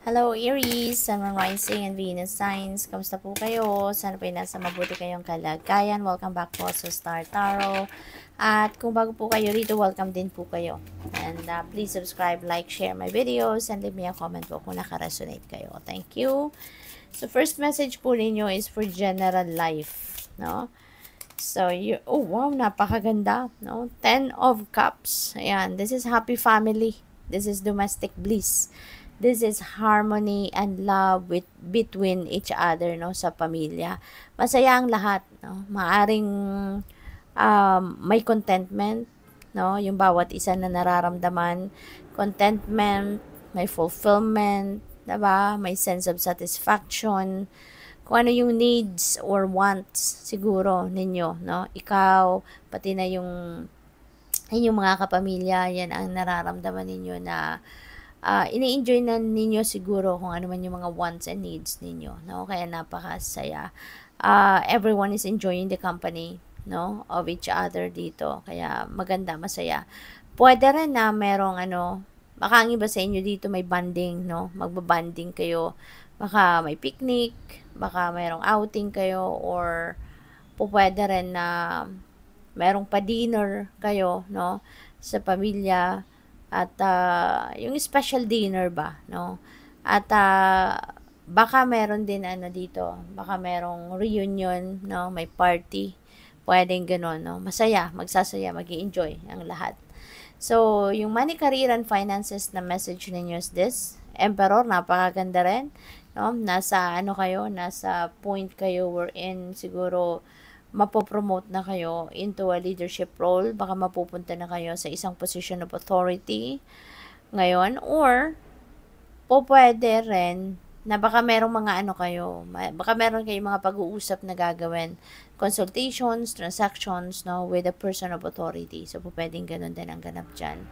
Hello Aries, Sun, Moon, Rising, and Venus signs. Kamusta po kayo? Sana po nasa mabuti kayong kalagayan. Welcome back po sa Star Tarot. At kung bago po kayo rito, welcome din po kayo. And please subscribe, like, share my videos, and leave me a comment po kung naka-resonate kayo. Thank you. So first message po ninyo is for general life, no? So, oh wow, napakaganda, no? 10 of Cups. Ayan, this is happy family. This is domestic bliss. This is harmony and love between each other, no, sa pamilya. Masaya ang lahat, no? Maaring may contentment, no? Yung bawat isa na nararamdaman, contentment, may fulfillment, diba? May sense of satisfaction, kung ano yung needs or wants siguro ninyo, no? Ikaw, pati na yung inyong mga kapamilya, yan ang nararamdaman ninyo na ini-enjoy na ninyo siguro kung ano man yung mga wants and needs ninyo, no? Kaya napakasaya. Everyone is enjoying the company, no, of each other dito. Kaya maganda, masaya. Pwede rin na merong baka ang iba sa inyo dito may banding, no? Magbabanding kayo. Baka may picnic, baka mayroong outing kayo, or pwede rin na merong pa-dinner kayo, no, sa pamilya. At yung special dinner ba, no? At baka meron din dito, baka merong reunion, no? May party. Pwedeng gano'n, no? Masaya, magsasaya, magi-enjoy ang lahat. So, yung money, career, and finances na message ninyo is this. Emperor, napakaganda rin, no? Nasa kayo, nasa point kayo wherein siguro mapopromote na kayo into a leadership role. Baka mapupunta na kayo sa isang position of authority ngayon, or pwede rin na baka merong mga baka meron kayong mga pag-uusap na gagawin, consultations, transactions, no, with a person of authority. So, pwedeng ganun din ang ganap dyan.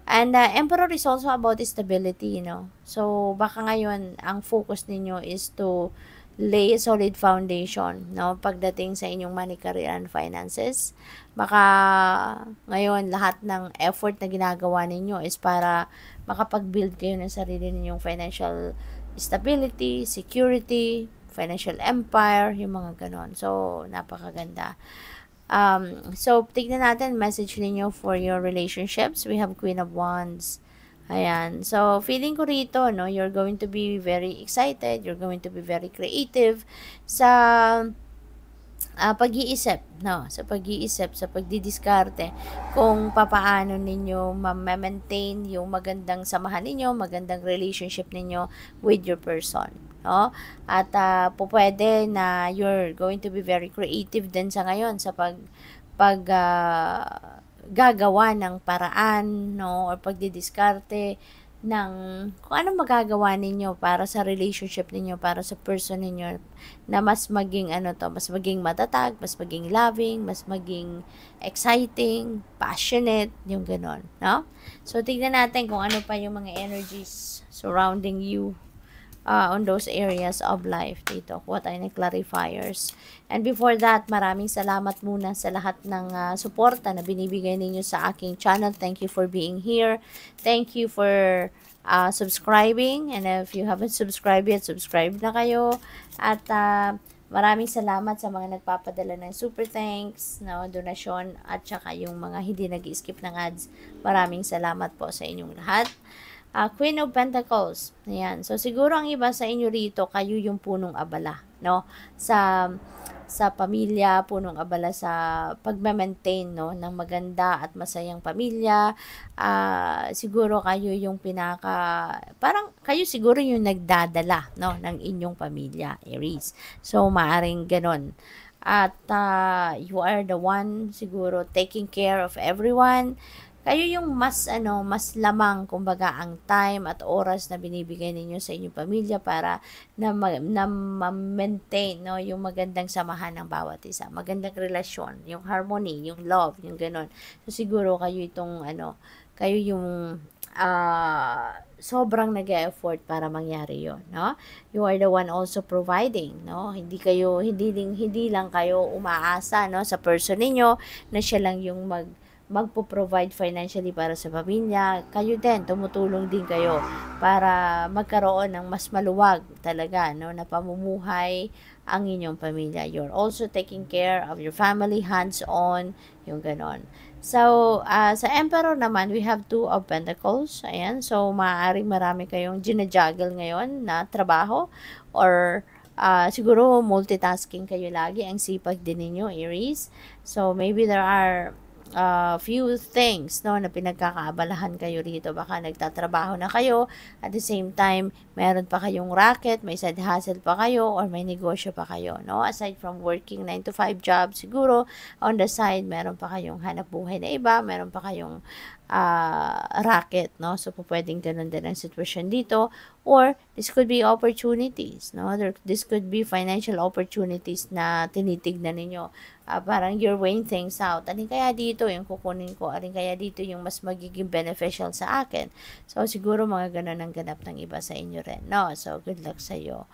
And Emperor is also about stability, no? So, baka ngayon, ang focus ninyo is to lay a solid foundation, no, pagdating sa inyong money, career, and finances. Baka ngayon lahat ng effort na ginagawa ninyo is para makapag-build kayo ng sarili ninyong financial stability, security, financial empire, yung mga ganon. So, napakaganda. So, tignan natin message ninyo for your relationships. We have Queen of Wands. Ayan. So, feeling ko rito, no, you're going to be very excited, you're going to be very creative sa pag-iisip, no, sa pag-iisip, sa pagdidiskarte, kung papaano ninyo ma-maintain yung magandang samahan ninyo, magandang relationship ninyo with your person, no? At pwede na you're going to be very creative din sa ngayon sa gagawa ng paraan, no, or pagdidiskarte ng kung anong magagawa ninyo para sa relationship ninyo, para sa person ninyo, na mas maging mas maging matatag, mas maging loving, mas maging exciting, passionate, yung ganon, no? So, tignan natin kung ano pa yung mga energies surrounding you on those areas of life dito. Kuha tayo ng clarifiers. And before that, maraming salamat muna sa lahat ng suporta na binibigay ninyo sa aking channel. Thank you for being here. Thank you for subscribing. And if you haven't subscribed yet, subscribe na kayo. At maraming salamat sa mga nagpapadala ng super thanks, no, donasyon, at saka yung mga hindi nag-skip ng ads. Maraming salamat po sa inyong lahat. Queen of Pentacles. Ayan. So, siguro ang iba sa inyo rito, kayo yung punong abala, no? Sa pamilya, punong abala sa pag-maintain, no, ng maganda at masayang pamilya. Siguro kayo yung parang kayo siguro yung nagdadala, no, ng inyong pamilya, Aries. So, maaring ganon. At you are the one siguro taking care of everyone. Kayo yung mas lamang kumbaga ang time at oras na binibigay ninyo sa inyong pamilya para na ma-maintain, no, yung magandang samahan ng bawat isa, magandang relasyon, yung harmony, yung love, yung ganon. So siguro kayo itong kayo yung sobrang nag-e-effort para mangyari yon, no? You are the one also providing, no? Hindi lang kayo umaasa, no, sa person ninyo na siya lang yung magpo-provide financially para sa pamilya. Kayo din, tumutulong din kayo para magkaroon ng mas maluwag talaga, no, na pamumuhay ang inyong pamilya. You're also taking care of your family, hands-on, yung ganon. So, sa Emperor naman, we have 2 of Pentacles. Ayan. So, maaaring marami kayong ginajuggle ngayon na trabaho or siguro multitasking kayo lagi. Ang sipag din ninyo, Aries. So, maybe there are few things, no, na pinagkakaabalahan kayo rito. Baka nagtatrabaho na kayo, at the same time meron pa kayong racket, may side hustle pa kayo, or may negosyo pa kayo, no. Aside from working 9 to 5 job, siguro on the side meron pa kayong hanap buhay na iba, meron pa kayong racket, no. So pwedeng ganun din ang sitwasyon dito, or this could be opportunities, no. This could be financial opportunities na tinitignan ninyo. Parang you're weighing things out. Alin kaya dito yung kukunin ko? Alin kaya dito yung mas magiging beneficial sa akin? So, siguro mga ganun ang ganap ng iba sa inyo rin, no? So, good luck sa iyo.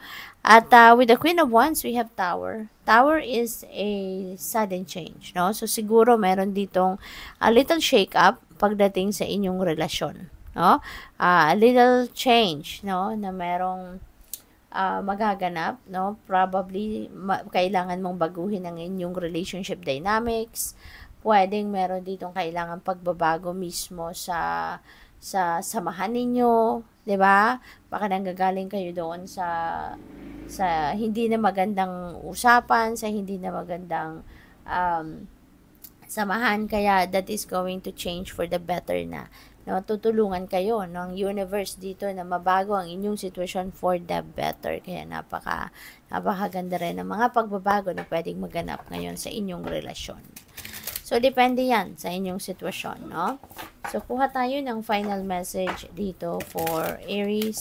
At with the Queen of Wands, we have Tower. Tower is a sudden change, no? So, siguro meron ditong a little shake-up pagdating sa inyong relasyon, no? A little change, no? Na merong magaganap, no? Probably kailangan mong baguhin ang inyong relationship dynamics. Pwedeng meron ditong kailangan pagbabago mismo sa samahan ninyo, 'di ba? Baka nanggagaling kayo doon sa hindi na magandang usapan, sa hindi na magandang samahan, kaya that is going to change for the better na. No, tutulungan kayo ng universe dito na mabago ang inyong sitwasyon for the better. Kaya napakaganda rin ng mga pagbabago na pwedeng maganap ngayon sa inyong relasyon. So, depende yan sa inyong sitwasyon, no? So, kuha tayo ng final message dito for Aries.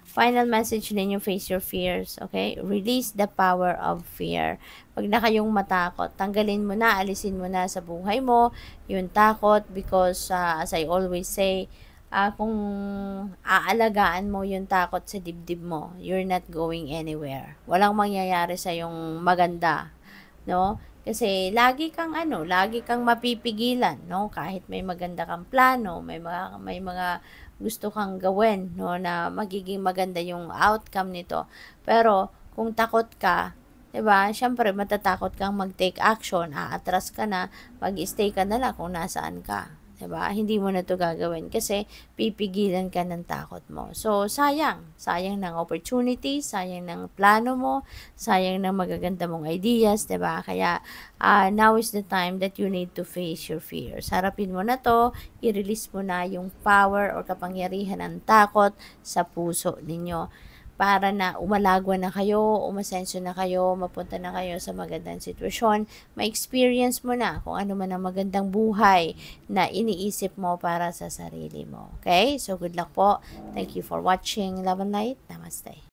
Final message ninyo, face your fears, okay? Release the power of fear. Pag na kayong matakot, tanggalin mo na, alisin mo na sa buhay mo yung takot, because as I always say, kung aalagaan mo yung takot sa dibdib mo, you're not going anywhere. Walang mangyayari sa yung maganda, no? Kasi lagi kang mapipigilan, no? Kahit may maganda kang plano, may mga gusto kang gawin, no, na magiging maganda yung outcome nito. Pero kung takot ka, 'di ba? Syempre matatakot kang mag-take action, aatras ka na, mag-stay ka na lang kung nasaan ka. 'Di ba? Hindi mo na 'to gagawin kasi pipigilan ka ng takot mo. So, sayang ng opportunity, sayang ng plano mo, sayang ng magaganda mong ideas, 'di ba? Kaya now is the time that you need to face your fears. Harapin mo na 'to, i-release mo na yung power or kapangyarihan ng takot sa puso ninyo, para na umalagwa na kayo, umasenso na kayo, mapunta na kayo sa magandang sitwasyon, ma-experience mo na kung ano man ang magandang buhay na iniisip mo para sa sarili mo. Okay? So, good luck po. Thank you for watching. Love and light. Namaste.